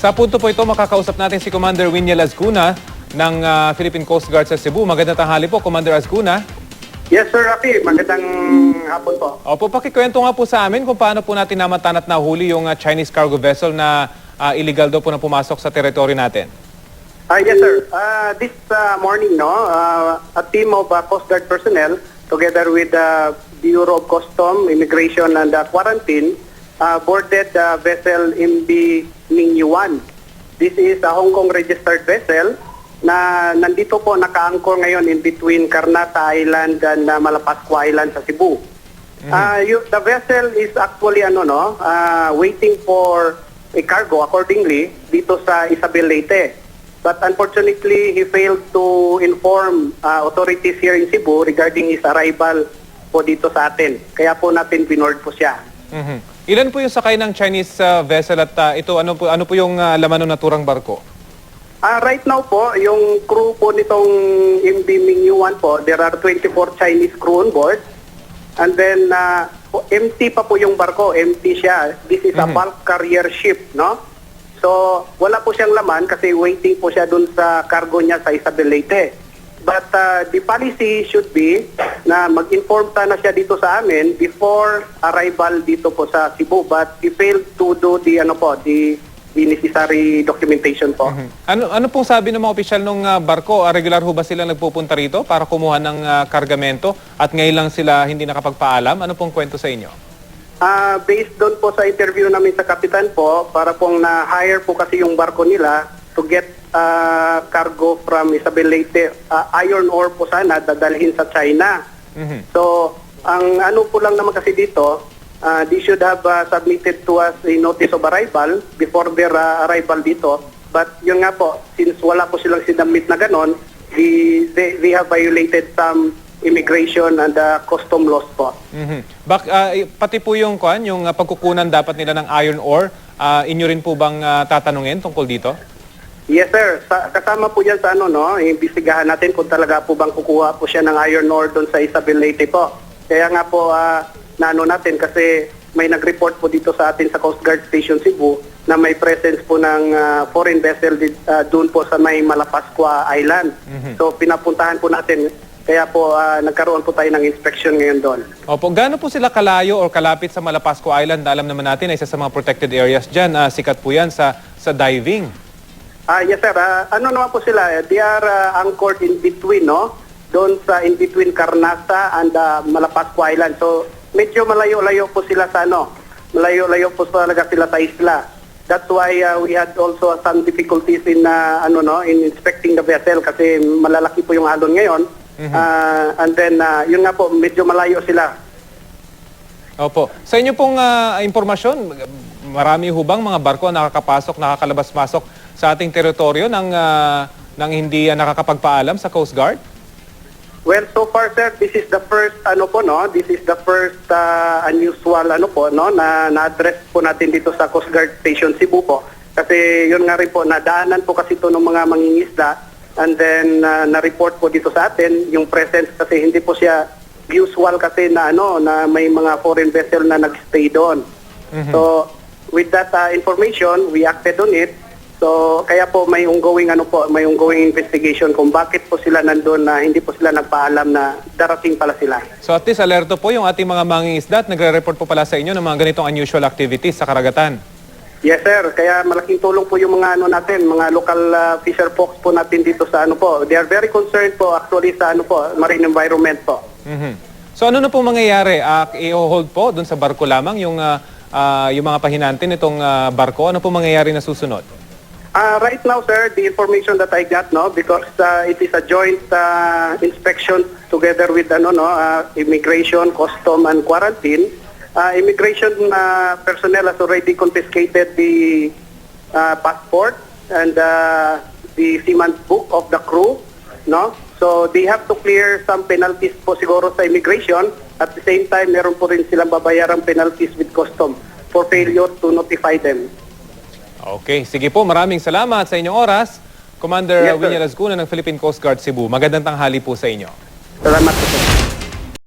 Sa punto po ito, makakausap natin si Commander Winiel Azcuna ng Philippine Coast Guard sa Cebu. Magandang tanghali po, Commander Azcuna. Yes, Sir Rafi. Magandang hapon po. Opo, pakikwento nga po sa amin kung paano po natin namatan at nahuli yung Chinese cargo vessel na illegal daw po na pumasok sa teritoryo natin. Yes, sir. This morning, a team of Coast Guard personnel, together with the Bureau of Custom, Immigration, and Quarantine, boarded the vessel MV Ningyu 1. This is a Hong Kong registered vessel na nandito po naka-anchor ngayon in between Karnata Island and Malapascua Island sa Cebu. The vessel is actually waiting for a cargo accordingly dito sa Isabel Leyte. But unfortunately, he failed to inform authorities here in Cebu regarding his arrival po dito sa atin. Kaya po natin binoard po siya. Ilan po yung sakay ng Chinese vessel at ito ano po yung laman ng naturang barko? Right now po, yung crew po nitong MV Mingyu 1 po, there are 24 Chinese crew on board. And then, empty pa po yung barko, empty siya. This is a bulk carrier ship, no? So, wala po siyang laman kasi waiting po siya dun sa cargo niya sa Isabel Leyte. But the policy should be na mag-inform sana siya dito sa amin before arrival dito po sa Cebu. But he failed to do the necessary documentation po. Ano pong sabi ng mga opisyal ng barko? Regular ho ba sila nagpupunta rito para kumuha ng kargamento at ngayon lang sila hindi nakapagpaalam? Ano pong kwento sa inyo? Based doon po sa interview namin sa kapitan po, para pong na-hire po kasi yung barko nila to get cargo from Isabel Leyte. Iron ore po sana dadalhin sa China. So, ang ano po lang naman kasi dito, they should have submitted to us a notice of arrival before their arrival dito. But yun nga po, since wala po silang sinamit na ganon, they have violated some immigration and custom laws po. Pati po yung pagkukunan dapat nila ng iron ore, inyo rin po bang tatanungin tungkol dito? Yes, sir. Kasama po yan sa imbestigahan natin kung talaga po bang kukuha po siya ng iron ore doon sa Isabel Leyte po. Kaya nga po, natin kasi may nag-report po dito sa atin sa Coast Guard Station Cebu na may presence po ng foreign vessel doon po sa may Malapascua Island. So pinapuntahan po natin. Kaya po nagkaroon po tayo ng inspection ngayon doon. Opo, gaano po sila kalayo o kalapit sa Malapascua Island? Alam naman natin ay isa sa mga protected areas dyan. Sikat po yan sa diving. Yes, sir. Ano naman po sila? They are anchored in between, no? Doon sa in between Karnasa and Malapascua Island. So medyo malayo-layo po sila sa malayo-layo po talaga sila sa isla. That's why we had also some difficulties in in inspecting the vessel kasi malalaki po yung alon ngayon. And then yun nga po, medyo malayo sila. Opo. Sa inyo pong impormasyon, marami hubang mga barko nakakapasok, nakakalabas-pasok sa ating teritoryo ng hindi nakakapagpaalam sa Coast Guard? Well, so far, sir, this is the first this is the first unusual na na-address po natin dito sa Coast Guard Station Cebu po. Kasi yun nga rin po, nadaanan po kasi ito ng mga mangingisda and then na-report po dito sa atin yung presence kasi hindi po siya usual kasi na na may mga foreign vessel na nag-stay doon. So, with that information, we acted on it. So, kaya po may ongoing investigation kung bakit po sila nandoon na hindi po sila nagpaalam na darating pala sila. So at least alerto po yung ating mga mangingisda at nagre-report po pala sa inyo ng mga ganitong unusual activities sa karagatan. Yes, sir. Kaya malaking tulong po yung mga natin, mga local fisher folks po natin dito sa po. They are very concerned po actually sa marine environment po. So ano na po mangyayari? I-hold po doon sa barko lamang yung mga pahinante nitong barko? Ano po mangyayari na susunod? Right now, sir, the information that I got, because it is a joint inspection together with Immigration, Custom, and Quarantine. Immigration personnel has already confiscated the passport and the seaman's book of the crew, no? So they have to clear some penalties po siguro sa immigration. At the same time, meron po rin silang babayarang penalties with custom for failure to notify them. Okay, sige po. Maraming salamat sa inyong oras. Commander Yes, Winiel Azcuna ng Philippine Coast Guard Cebu. Magandang tanghali po sa inyo. Salamat po, sir.